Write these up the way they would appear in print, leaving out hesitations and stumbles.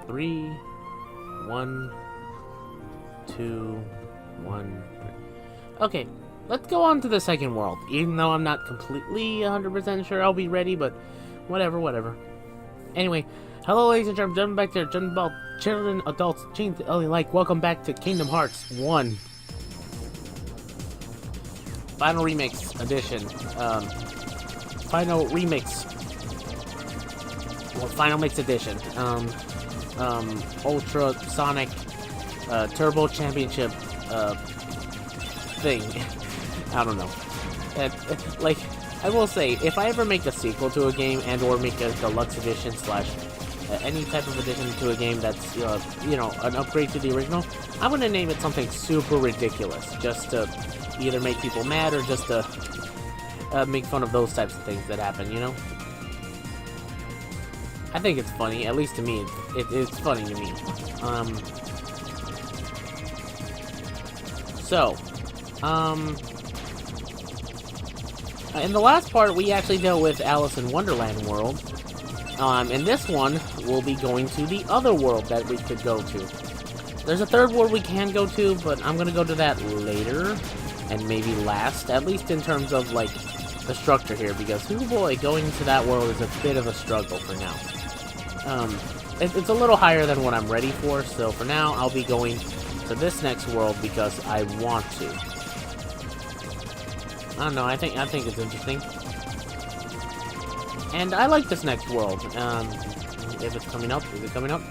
3, 1, 2, 1, 3. Okay, let's go on to the second world. Even though I'm not completely 100% sure I'll be ready, but whatever. Anyway, hello ladies and gentlemen, back there, children, adults, teens, like, welcome back to Kingdom Hearts 1. Final Remix Edition. Final Mix Edition. Ultra Sonic Turbo Championship thing. I don't know. Like, I will say, if I ever make a sequel to a game and or make a deluxe edition slash any type of addition to a game that's, an upgrade to the original, I'm gonna name it something super ridiculous, just to either make people mad or just to make fun of those types of things that happen, you know? I think it's funny, at least to me, it's funny to me. In the last part, we actually dealt with Alice in Wonderland World. In this one, we'll be going to the other world that we could go to. There's a third world we can go to, but I'm gonna go to that later, and maybe last, at least in terms of, like, the structure here, because, oh boy, going to that world is a bit of a struggle for now. It's a little higher than what I'm ready for, so for now, I'll be going to this next world because I want to. I don't know, I think it's interesting. And I like this next world. If it's coming up, is it coming up?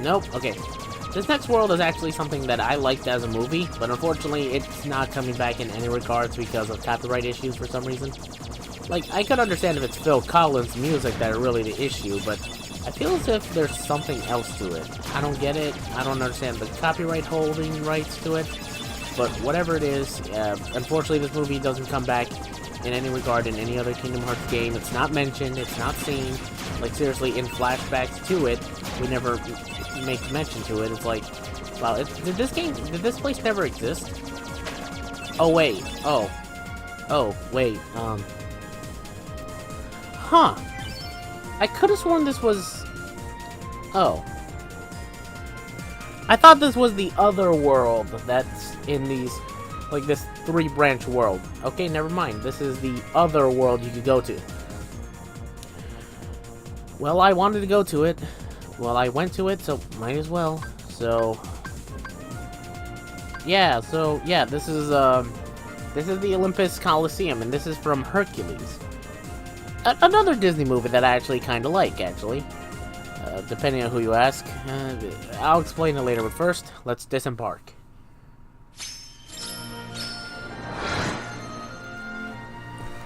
Nope, okay. This next world is actually something that I liked as a movie, but unfortunately it's not coming back in any regards because of copyright issues for some reason. Like, I could understand if it's Phil Collins' music that are really the issue, but I feel as if there's something else to it. I don't get it. I don't understand the copyright holding rights to it. But whatever it is, unfortunately this movie doesn't come back in any regard in any other Kingdom Hearts game. It's not mentioned, it's not seen. Like, seriously, in flashbacks to it, we never make mention to it. It's like, wow, did this place never exist? Oh, wait, wait, huh. I could have sworn this was... Oh. I thought this was the other world that's in these, like, this 3-branch world. Okay, never mind. This is the other world you could go to. Well, I wanted to go to it. Well, I went to it, so might as well. Yeah, this is the Olympus Coliseum, and this is from Hercules. Another Disney movie that I actually kind of like, actually. Depending on who you ask. I'll explain it later, but first, let's disembark.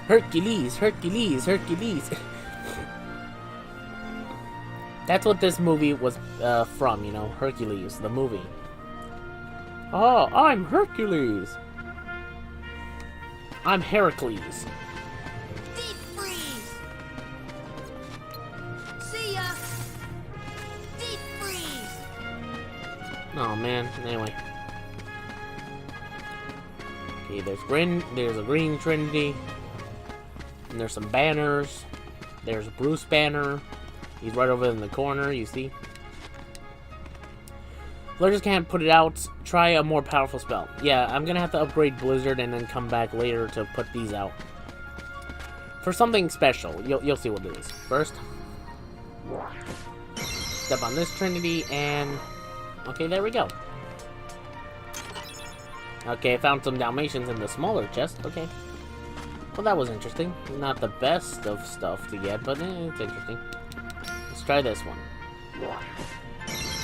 Hercules. That's what this movie was from, Hercules, the movie. Oh, I'm Hercules. I'm Heracles. Deep freeze. See ya. Deep freeze. Oh man. Anyway. Okay, there's a green Trinity. And there's some banners. There's Bruce Banner. He's right over in the corner, you see. Blizzard can't put it out. Try a more powerful spell. Yeah, I'm gonna have to upgrade Blizzard and then come back later to put these out. For something special. You'll see what it is. First, step on this Trinity and... Okay, there we go. Okay, I found some Dalmatians in the smaller chest. Okay. Well, that was interesting. Not the best of stuff to get, but it's interesting. Let's try this one.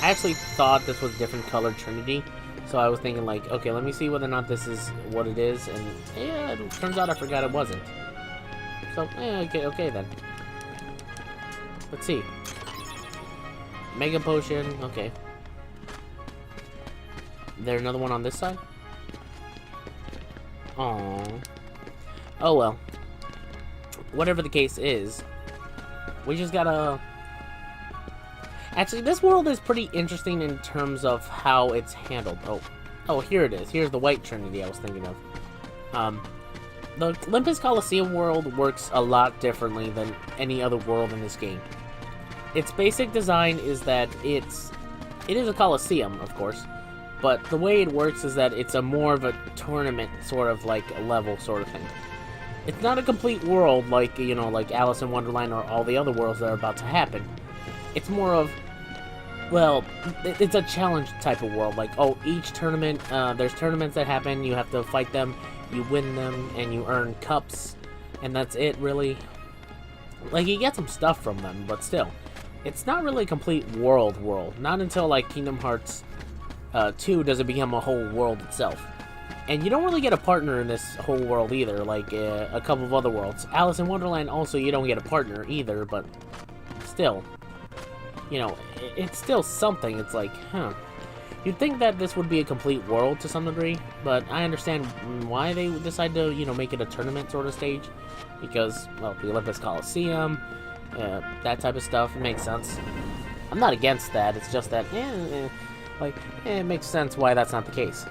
I actually thought this was different colored Trinity, so I was thinking like, okay, let me see whether or not this is what it is, and yeah, it turns out I forgot it wasn't. So, okay then. Let's see. Mega Potion, okay. There another one on this side? Aww. Oh well. Whatever the case is, we just gotta... Actually, this world is pretty interesting in terms of how it's handled. Oh, here it is. Here's the White Trinity I was thinking of. The Olympus Coliseum world works a lot differently than any other world in this game. its basic design is that it is a coliseum, of course, but the way it works is that it's a more of a tournament sort of like a level sort of thing. It's not a complete world like, you know, like Alice in Wonderland or all the other worlds that are about to happen. It's more of, well, it's a challenge type of world. Like, oh, each tournament, there's tournaments that happen, you have to fight them, you win them, and you earn cups, and that's it, really. Like, you get some stuff from them, but still. It's not really a complete world. Not until, like, Kingdom Hearts 2 does it become a whole world itself. And you don't really get a partner in this whole world either, like a couple of other worlds. Alice in Wonderland also, you don't get a partner either, but still. You know, it's still something. It's like, huh. You'd think that this would be a complete world to some degree, but I understand why they decide to, you know, make it a tournament sort of stage. Because, well, the Olympus Coliseum, that type of stuff, it makes sense. I'm not against that, it's just that, it makes sense why that's not the case.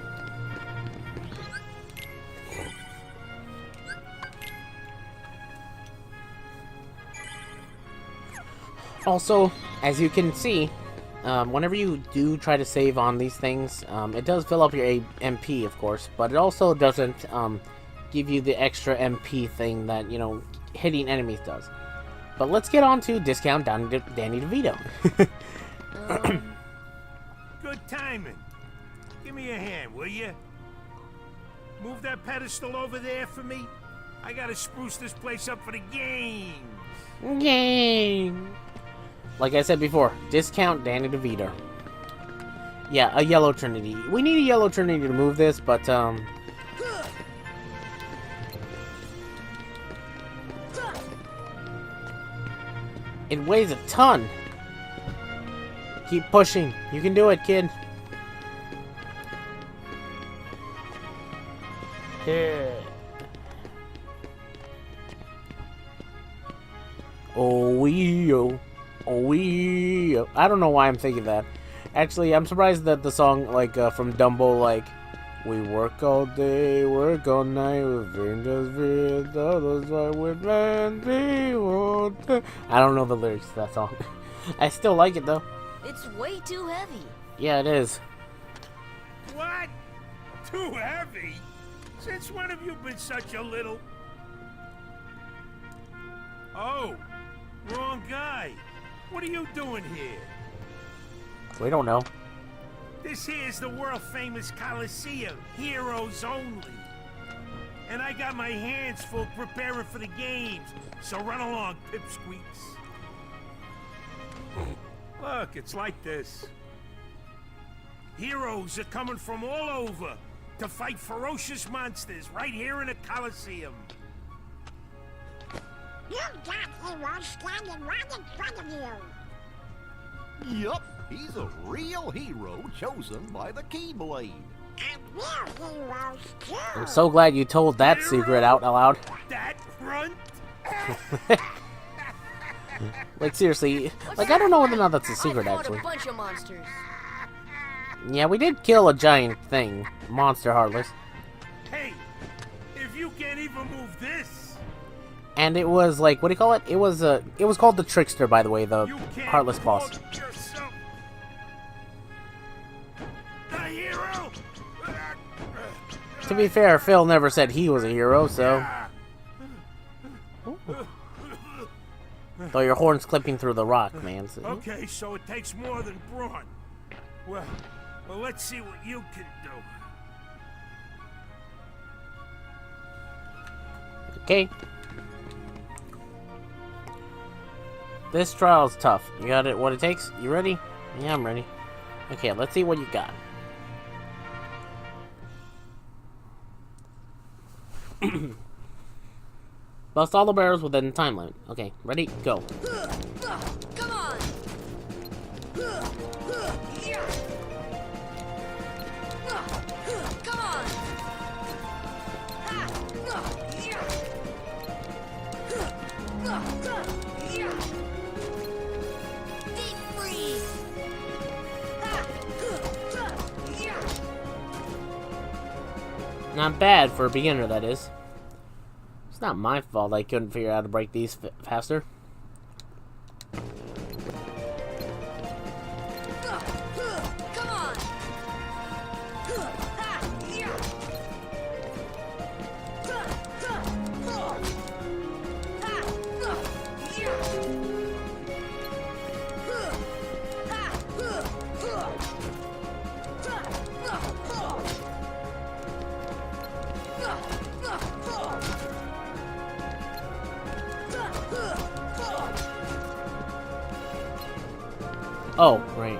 Also, as you can see, whenever you do try to save on these things, it does fill up your MP, of course, but it also doesn't give you the extra MP thing that, you know, hitting enemies does. But let's get on to Discount Danny DeVito. Good timing. Give me a hand, will you? Move that pedestal over there for me. I gotta spruce this place up for the games. Game. Like I said before, Discount Danny DeVito. Yeah, a Yellow Trinity. We need a Yellow Trinity to move this, but, it weighs a ton. Keep pushing. You can do it, kid. Yeah. Oh, wee-oh. Oh, wee-oh. I don't know why I'm thinking that. Actually, I'm surprised that the song, like, from Dumbo, like, we work all day, work all night, with fingers with others, like with man, I don't know the lyrics to that song. I still like it, though. It's way too heavy. Yeah, it is. What? Too heavy? Since when have you been such a little... Oh, wrong guy. What are you doing here? We don't know. This here's the world-famous Coliseum, heroes only. And I got my hands full preparing for the games, so run along, pipsqueaks. Look, it's like this. Heroes are coming from all over to fight ferocious monsters right here in the Coliseum. You've got heroes standing right in front of you. Yup, he's a real hero chosen by the Keyblade. And we're heroes too. I'm so glad you told that secret out aloud. That runt? Like, seriously, like, I don't know whether or not that's a secret, I fought actually. a bunch of monsters. Yeah, we did kill a giant thing. Monster Heartless. Hey, if you can't even move this, And it was, like, what do you call it? It was called the Trickster, by the way, the you can't Heartless call boss. yourself a hero. To be fair, Phil never said he was a hero, so... Though your horn's clipping through the rock, man. So. Okay, so it takes more than brawn. Well, let's see what you can do. Okay. This trial's tough. You got it, what it takes? You ready? Yeah, I'm ready. Okay, let's see what you got. Bust all the barrels within the time limit. Okay, ready? Go. Come on. Come on. Deep freeze. Not bad for a beginner, that is. It's not my fault I couldn't figure out how to break these faster. Oh, right.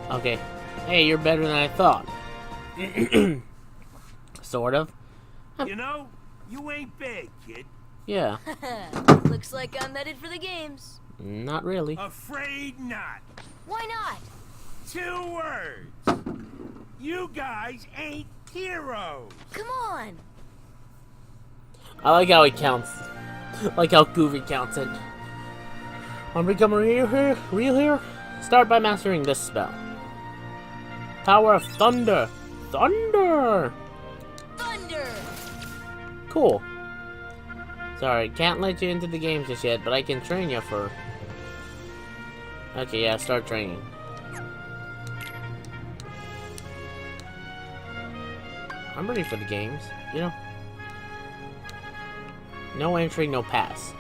Okay. Hey, you're better than I thought. Sort of. You know, you ain't bad, kid. Yeah. Looks like I'm headed for the games. Not really. Afraid not. Why not? 2 words. You guys ain't heroes. Come on. I like how he counts. Like how Goofy counts it. Want to become real here? Start by mastering this spell. Power of Thunder. Thunder! Thunder. Cool. Sorry, can't let you into the games just yet, but I can train you for... Okay, yeah, start training. I'm ready for the games, you know? No entry, no pass.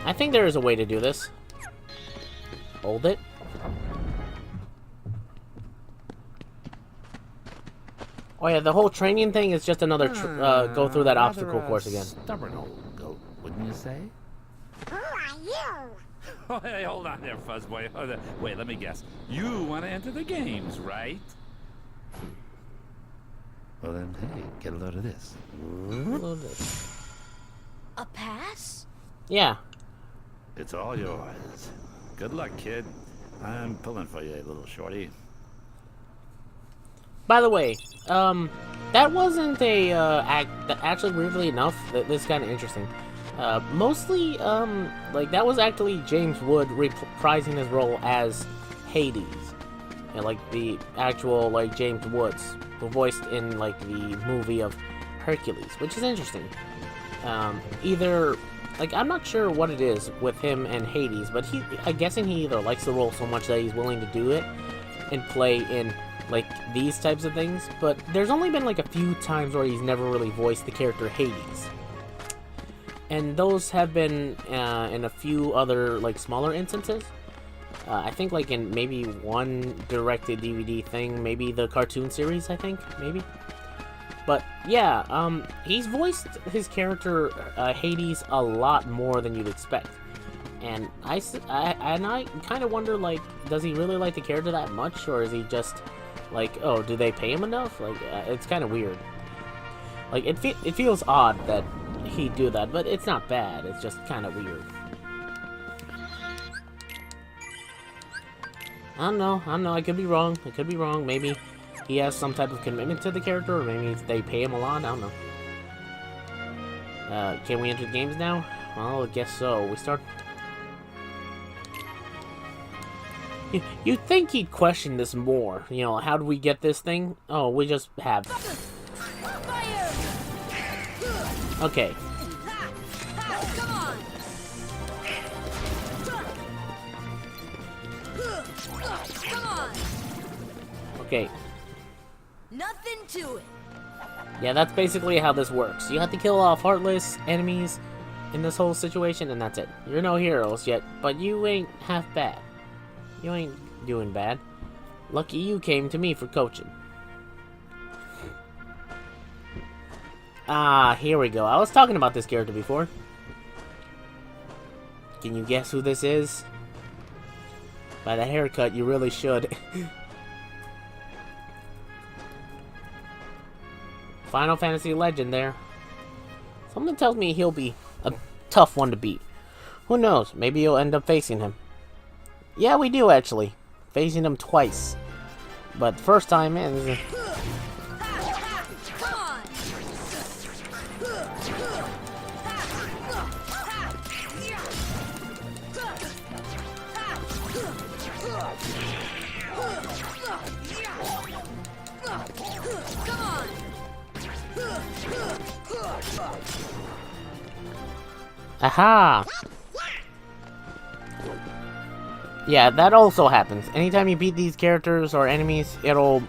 I think there is a way to do this. Hold it. Oh yeah, the whole training thing is just another go through that obstacle course again. Stubborn old goat, wouldn't you say? Who are you? Oh, hey, hold on there, Fuzzboy. Wait, let me guess. You want to enter the games, right? Well then, hey, get a load of this. A pass? Yeah. It's all yours. Good luck, kid. I'm pulling for you, little shorty. By the way, that wasn't a actually, weirdly enough, this is kind of interesting. Mostly, like, that was actually James Wood reprising his role as Hades. And, like, the actual, like, James Woods, who voiced in, like, the movie of Hercules, which is interesting. Either, like, I'm not sure what it is with him and Hades, but I'm guessing he either likes the role so much that he's willing to do it and play in, like, these types of things, but there's only been, like, a few times where he's never really voiced the character Hades. And those have been in a few other, like, smaller instances. I think, like, in maybe one directed DVD thing, maybe the cartoon series, I think, maybe. But, yeah, he's voiced his character, Hades, a lot more than you'd expect. And I kind of wonder, like, does he really like the character that much, or is he just, like, oh, do they pay him enough? Like, it's kind of weird. Like, it feels odd that he'd do that, but it's not bad. It's just kind of weird. I don't know. I could be wrong. Maybe he has some type of commitment to the character, or maybe they pay him a lot. I don't know. Can we enter the games now? Well, I guess so. We start... You'd think he'd question this more. You know, how do we get this thing? Oh, we just have... Fire! Okay. Come on! Come on! Okay. Nothing to it. Yeah, that's basically how this works. You have to kill off heartless enemies in this whole situation, and that's it. You're no heroes yet, but you ain't half bad. You ain't doing bad. Lucky you came to me for coaching. Ah, here we go. I was talking about this character before. Can you guess who this is? By the haircut, you really should. Final Fantasy legend there. Something tells me he'll be a tough one to beat. Who knows? Maybe you'll end up facing him. Yeah, we do actually. Facing him twice. But the first time is... Come on! Come on! Aha! Yeah, that also happens. Anytime you beat these characters or enemies, it'll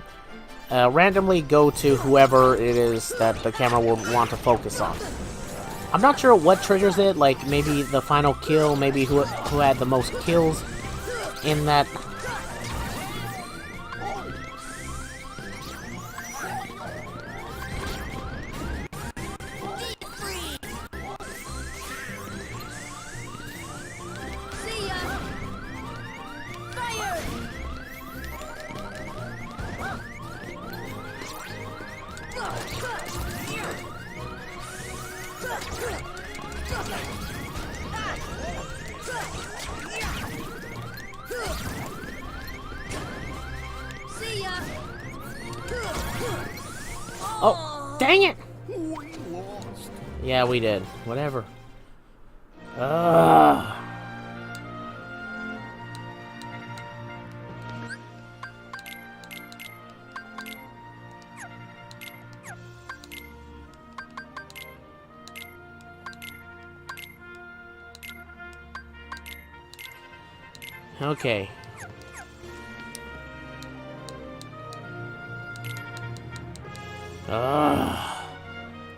randomly go to whoever it is that the camera will want to focus on. I'm not sure what triggers it, like maybe the final kill, maybe who had the most kills in that. See ya. Oh, dang it! We lost. Yeah, we did. Whatever. Ugh. Okay.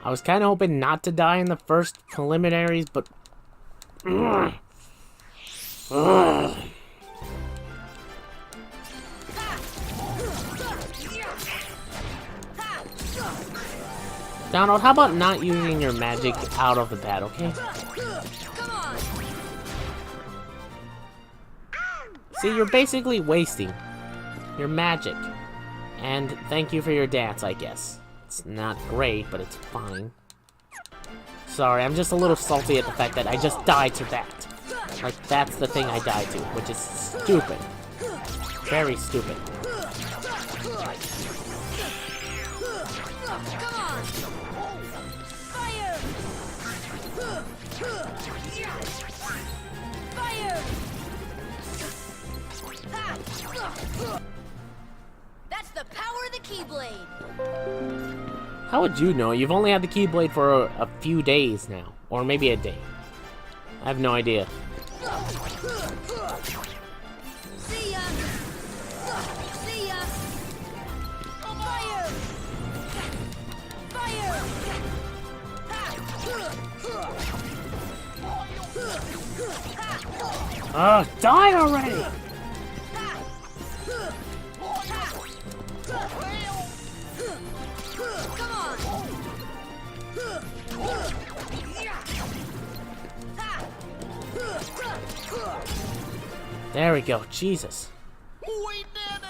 I was kind of hoping not to die in the first preliminaries, but... Ugh. Donald, how about not using your magic out of the bat, okay? Come on. See, you're basically wasting your magic. And thank you for your dance, I guess. It's not great, but it's fine. Sorry, I'm just a little salty at the fact that I just died to that. Like, that's the thing I died to, which is stupid. Very stupid. Come on. Fire. Fire. That's the power of the Keyblade. How would you know? You've only had the Keyblade for a few days now. Or maybe a day. I have no idea. See ya. See ya. Fire. Fire. Ugh, die already! Come on. There we go, Jesus. We did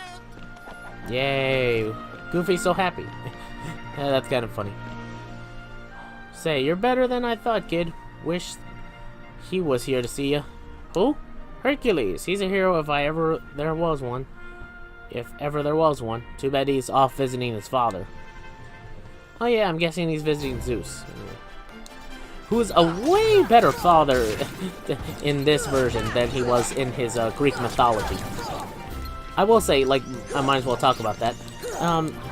it. Yay. Goofy's so happy. Yeah, that's kind of funny. Say, you're better than I thought, kid. Wish he was here to see you. Who? Hercules. He's a hero if ever there was one. If ever there was one. Too bad he's off visiting his father. Oh yeah, I'm guessing he's visiting Zeus. Who is a way better father in this version than he was in his Greek mythology. I will say, like, I might as well talk about that.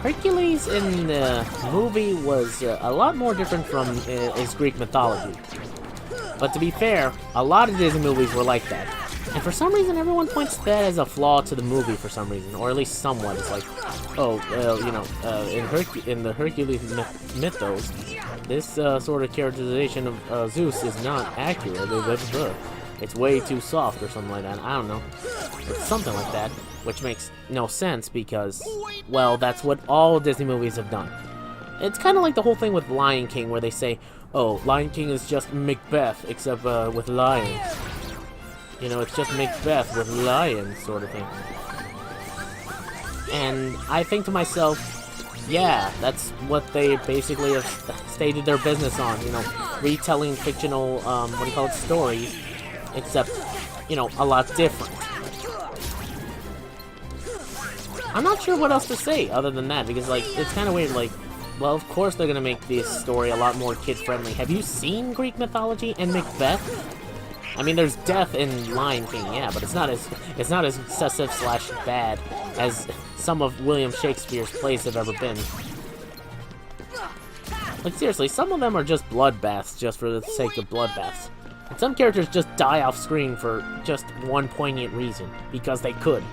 Hercules in the movie was a lot more different from his Greek mythology. But to be fair, a lot of Disney movies were like that. And for some reason, everyone points that as a flaw to the movie for some reason, or at least somewhat. It's like, oh, well, you know, in the Hercules mythos, this sort of characterization of Zeus is not accurate. It's way too soft or something like that. I don't know. It's something like that, which makes no sense because, well, that's what all Disney movies have done. It's kind of like the whole thing with Lion King, where they say, oh, Lion King is just Macbeth, except with lions. You know, it's just Macbeth with lions, sort of thing. And I think to myself, yeah, that's what they basically have stated their business on, you know, retelling fictional, what do you call it, stories, except, you know, a lot different. I'm not sure what else to say other than that, because, like, it's kind of weird, like, well, of course they're gonna make this story a lot more kid-friendly. Have you seen Greek mythology and Macbeth? I mean, there's death in Lion King, yeah, but it's not as excessive / bad as some of William Shakespeare's plays have ever been. Like, seriously, some of them are just bloodbaths just for the sake of bloodbaths. And some characters just die off screen for just one poignant reason, because they could,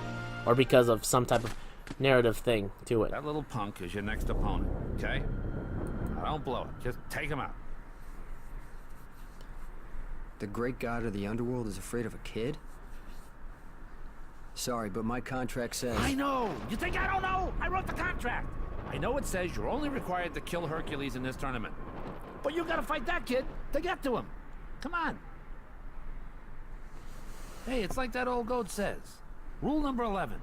or because of some type of narrative thing to it. That little punk is your next opponent, okay? Now, don't blow it. Just take him out. The great god of the underworld is afraid of a kid? Sorry, but my contract says... I know! You think I don't know? I wrote the contract! I know it says you're only required to kill Hercules in this tournament. But you gotta fight that kid to get to him. Come on. Hey, it's like that old goat says. Rule number 11.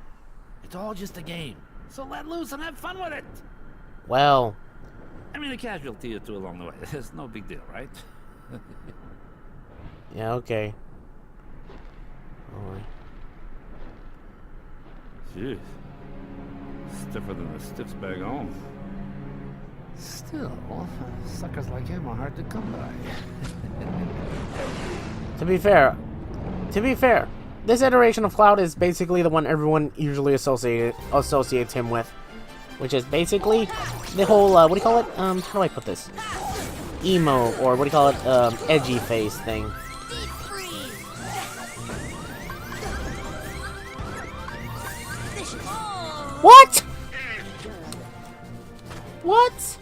It's all just a game. So let loose and have fun with it. Well, I mean, a casualty or two along the way. It's no big deal, right? Yeah, okay. Alright. Jeez. Stiffer than the stiffs back home. Still, suckers like him are hard to come by. To be fair, this iteration of Cloud is basically the one everyone usually associates him with. Which is basically the whole, what do you call it? How do I put this? Emo, or what do you call it? Edgy face thing. Deep freeze. Oh. What? What?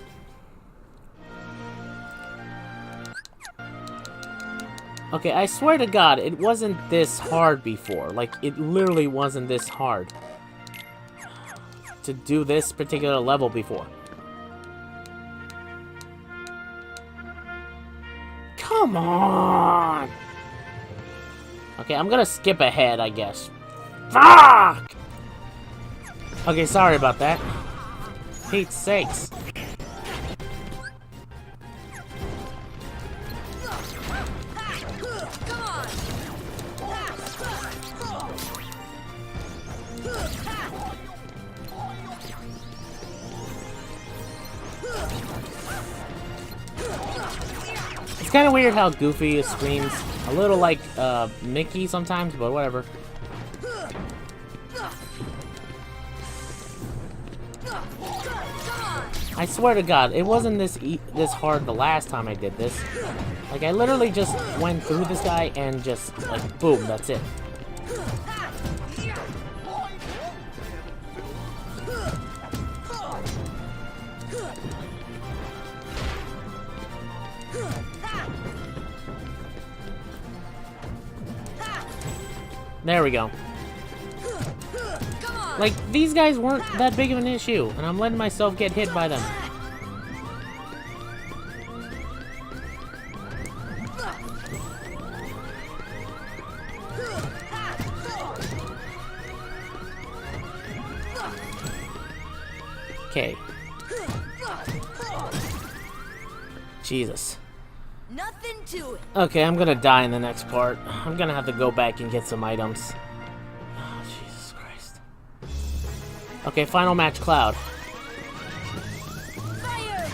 Okay, I swear to God, it wasn't this hard before. Like, it literally wasn't this hard to do this particular level before. Come on! Okay, I'm gonna skip ahead, I guess. Fuck! Okay, sorry about that. Pete's sakes. Come on. It's kind of weird how Goofy screams a little like Mickey sometimes, but whatever. I swear to God, it wasn't this hard the last time I did this. Like, I literally just went through this guy and just, like, boom, that's it. There we go. Like, these guys weren't that big of an issue, and I'm letting myself get hit by them. Okay. Jesus. Nothing to it. Okay, I'm gonna die in the next part. I'm gonna have to go back and get some items. Oh, Jesus Christ. Okay, final match, Cloud. Fire.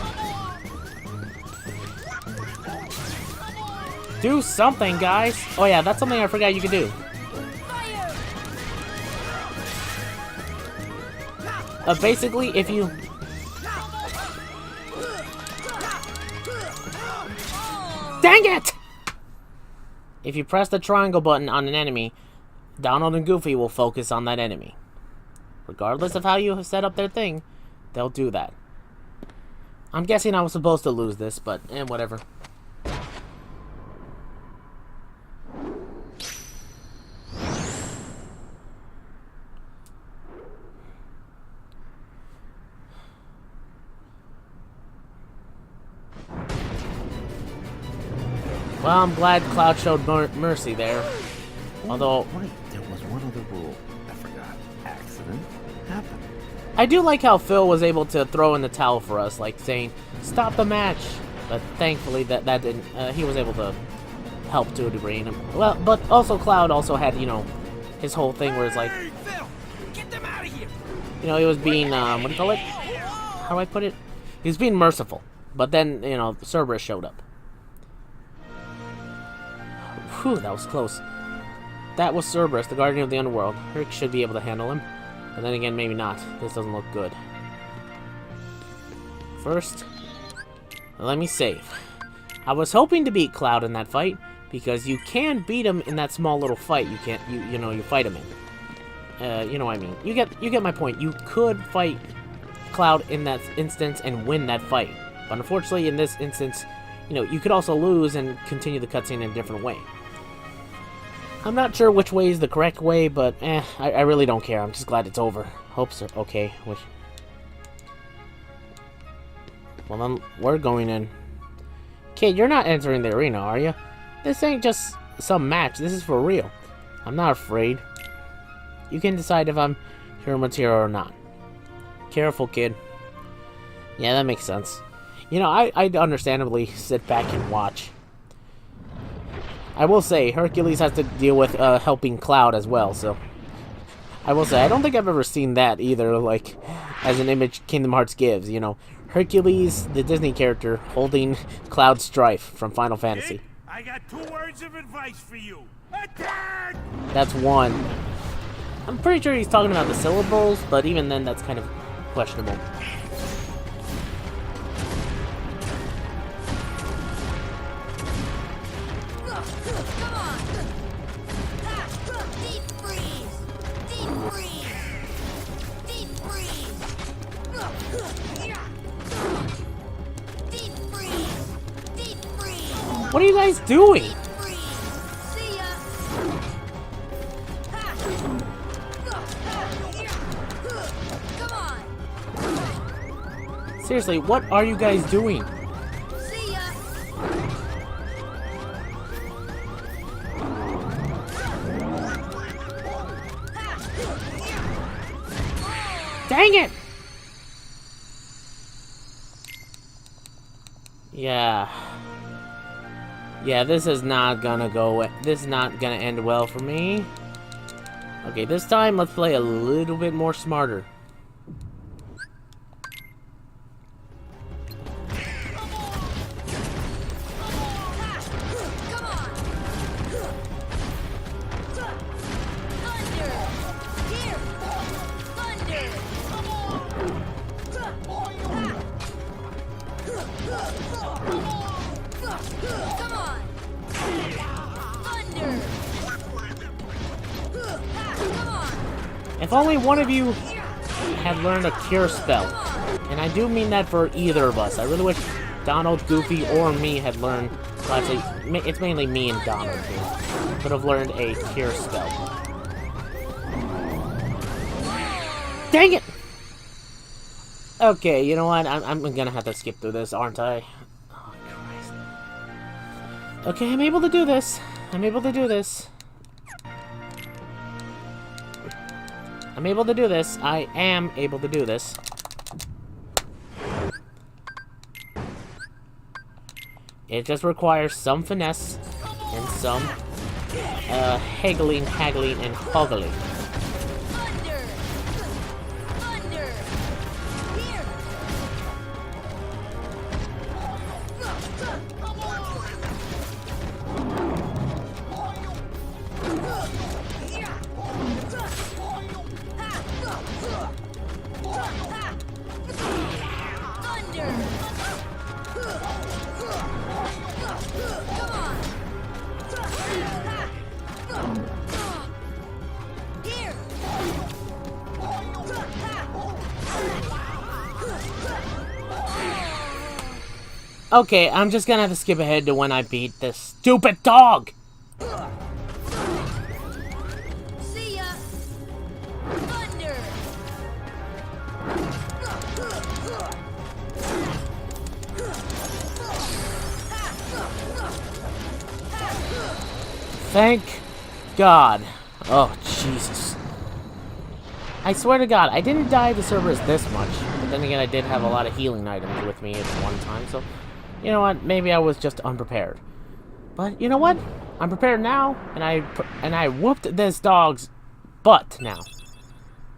Do something, guys! Oh yeah, that's something I forgot you could do. Fire. Basically, if you... Dang it! If you press the triangle button on an enemy, Donald and Goofy will focus on that enemy. Regardless of how you have set up their thing, they'll do that. I'm guessing I was supposed to lose this, but whatever. Well, I'm glad Cloud showed mercy there. Although, Wait, there was one other rule. I forgot. Accident happened. I do like how Phil was able to throw in the towel for us, like saying, "Stop the match." But thankfully, that didn't. He was able to help to a degree. Well, but also Cloud also had, you know, his whole thing where it's like, Hey, Phil, get them out of here. you know, he was being what do you call it? How do I put it? He was being merciful. But then, you know, Cerberus showed up. Whew, that was close. That was Cerberus, the guardian of the underworld. Herc should be able to handle him. But then again, maybe not. This doesn't look good. First, let me save. I was hoping to beat Cloud in that fight, because you can beat him in that small little fight you can't, you know, you fight him in. You know what I mean. You get my point. You could fight Cloud in that instance and win that fight. But unfortunately, in this instance, you know, you could also lose and continue the cutscene in a different way. I'm not sure which way is the correct way, but I really don't care. I'm just glad it's over. Hopes are okay. Wish. Well, then we're going in. Kid, you're not entering the arena, are you? This ain't just some match. This is for real. I'm not afraid. You can decide if I'm hero material or not. Careful, kid. Yeah, that makes sense. You know, I'd understandably sit back and watch. I will say, Hercules has to deal with helping Cloud as well, so... I will say, I don't think I've ever seen that either, like, as an image Kingdom Hearts gives, you know. Hercules, the Disney character, holding Cloud Strife from Final Fantasy. Kid, I got 2 words of advice for you. Attack! That's one. I'm pretty sure he's talking about the syllables, but even then, that's kind of questionable. Come on! Ha! Deep freeze! Deep freeze! Deep freeze! Deep freeze! Deep freeze! What are you guys doing? Deep freeze! See ya! Ha! Come on! Seriously, what are you guys doing? See ya! Dang it! Yeah. Yeah, this is not gonna go... This is not gonna end well for me. Okay, this time, let's play a little bit more smarter. Come on! Thunder! Here! Thunder! Come on! Thunder! Come on! If only one of you had learned a cure spell. And I do mean that for either of us. I really wish Donald, Goofy, or me had learned... Well, actually, it's mainly me and Donald who could have learned a cure spell. Dang it! Okay, you know what? I'm gonna have to skip through this, aren't I? Oh, Christ. Okay, I'm able to do this. I'm able to do this. I'm able to do this. I am able to do this. It just requires some finesse and some haggling, and hoggling. Thunder! Thunder! Here! Thunder! Come on! Here! Okay, I'm just gonna have to skip ahead to when I beat this stupid dog! See ya! Thunder! Thank God. Oh, Jesus. I swear to God, I didn't die to Cerberus this much, but then again, I did have a lot of healing items with me at one time, so, you know what, maybe I was just unprepared. But, you know what? I'm prepared now, and I whooped this dog's butt now.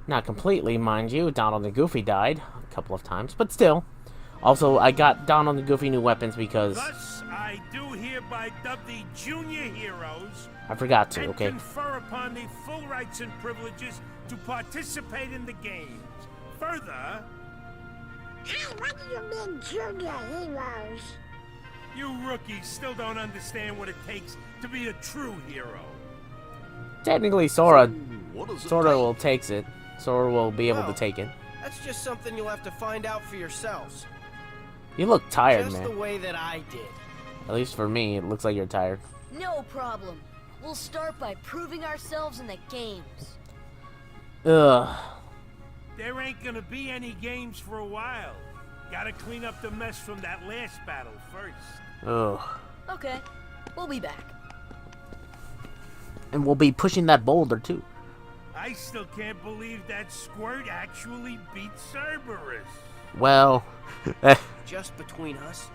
Not completely, mind you, Donald and Goofy died a couple of times, but still. Also, I got Donald and Goofy new weapons because... Thus, I do hereby dub the junior heroes I forgot to, and okay? confer upon the full rights and privileges to participate in the games. Further, Hey, what do you mean, junior heroes? you rookies still don't understand what it takes to be a true hero. Technically, Sora What does it Sora take? will takes it. Sora will be able to Well, take it. That's just something you'll have to find out for yourselves. You look tired, Just the man. way that I did. At least for me, it looks like you're tired. No problem. We'll start by proving ourselves in the games. Ugh. There ain't gonna be any games for a while. Gotta clean up the mess from that last battle first. Ugh. Okay, we'll be back. And we'll be pushing that boulder, too. I still can't believe that Squirt actually beat Cerberus. Well... Just between us,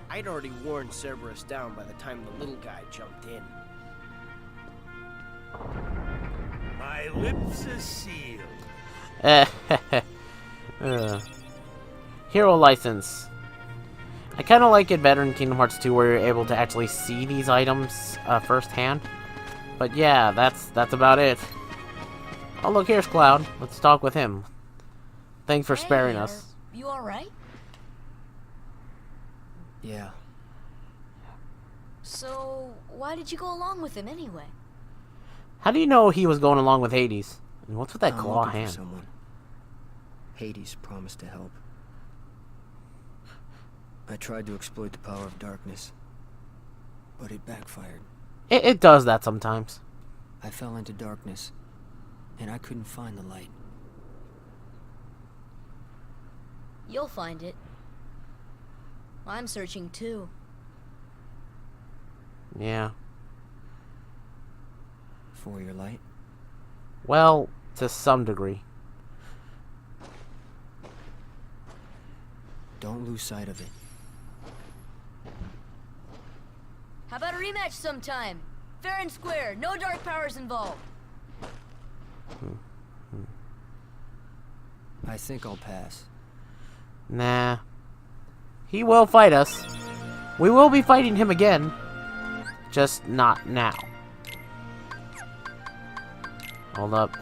I'd already worn Cerberus down by the time the little guy jumped in. My lips are sealed. Hero license. I kind of like it better in Kingdom Hearts 2 where you're able to actually see these items firsthand. But yeah, that's about it. Oh, look, here's Cloud. Let's talk with him. Thanks for sparing us. You alright? Yeah. So, why did you go along with him anyway? How do you know he was going along with Hades? And what's with that I'm claw looking for hand? someone. Hades promised to help. I tried to exploit the power of darkness, but it backfired. It does that sometimes. I fell into darkness, and I couldn't find the light. You'll find it. I'm searching too. Yeah. For your light? Well, to some degree. Don't lose sight of it. How about a rematch sometime? Fair and square, no dark powers involved. I think I'll pass. Nah. He will fight us. We will be fighting him again. Just not now. Hold up.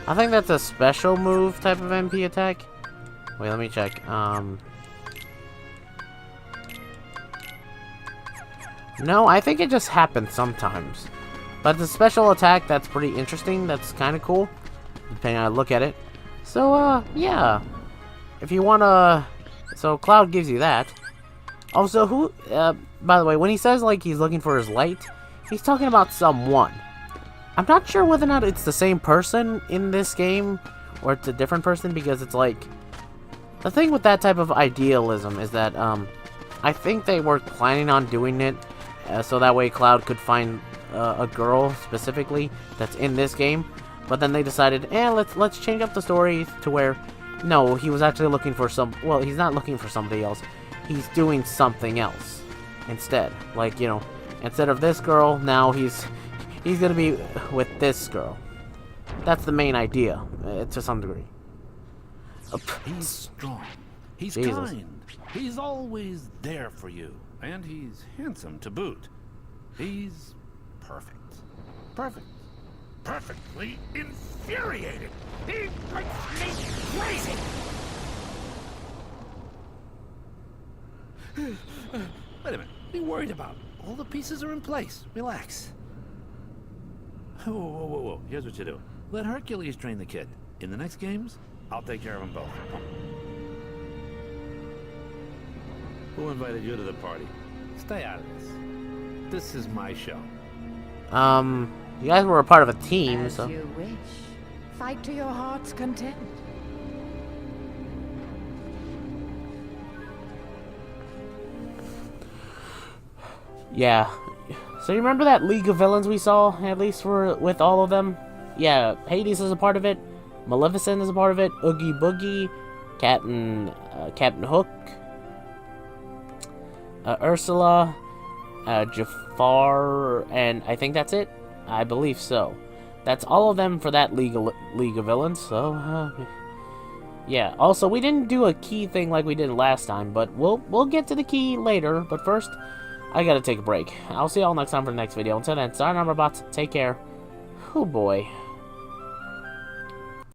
I think that's a special move type of MP attack. Wait, let me check. No, I think it just happens sometimes. But the special attack, that's pretty interesting. That's kind of cool, depending on how I look at it. So, yeah. If you wanna... So, Cloud gives you that. Also, who... by the way, when he says, like, he's looking for his light, he's talking about someone. I'm not sure whether or not it's the same person in this game, or it's a different person, because it's like... The thing with that type of idealism is that, I think they were planning on doing it, so that way Cloud could find a girl, specifically, that's in this game. But then they decided, let's change up the story to where, no, he was actually looking for well, he's not looking for somebody else. He's doing something else instead. Like, you know, instead of this girl, now he's gonna be with this girl. That's the main idea, to some degree. He's strong. He's Jesus. kind. He's always there for you. And he's handsome to boot. He's perfect. Perfect. Perfectly infuriated. He makes me crazy. Wait a minute. What are you worried about? All the pieces are in place. Relax. Whoa, whoa, whoa, whoa. Here's what you do. Let Hercules train the kid. In the next games, I'll take care of them both. Who invited you to the party? Stay out of this. This is my show. You guys were a part of a team, As so... you wish. Fight to your heart's content. Yeah. So you remember that League of Villains we saw, at least with all of them? Yeah, Hades is a part of it. Maleficent is a part of it. Oogie Boogie. Captain Hook. Ursula. Jafar. And I think that's it. I believe so. That's all of them for that League of Villains, so... yeah, also, we didn't do a key thing like we did last time, but we'll get to the key later. But first, I gotta take a break. I'll see y'all next time for the next video. Until then, sign on, robots. Take care. Oh boy.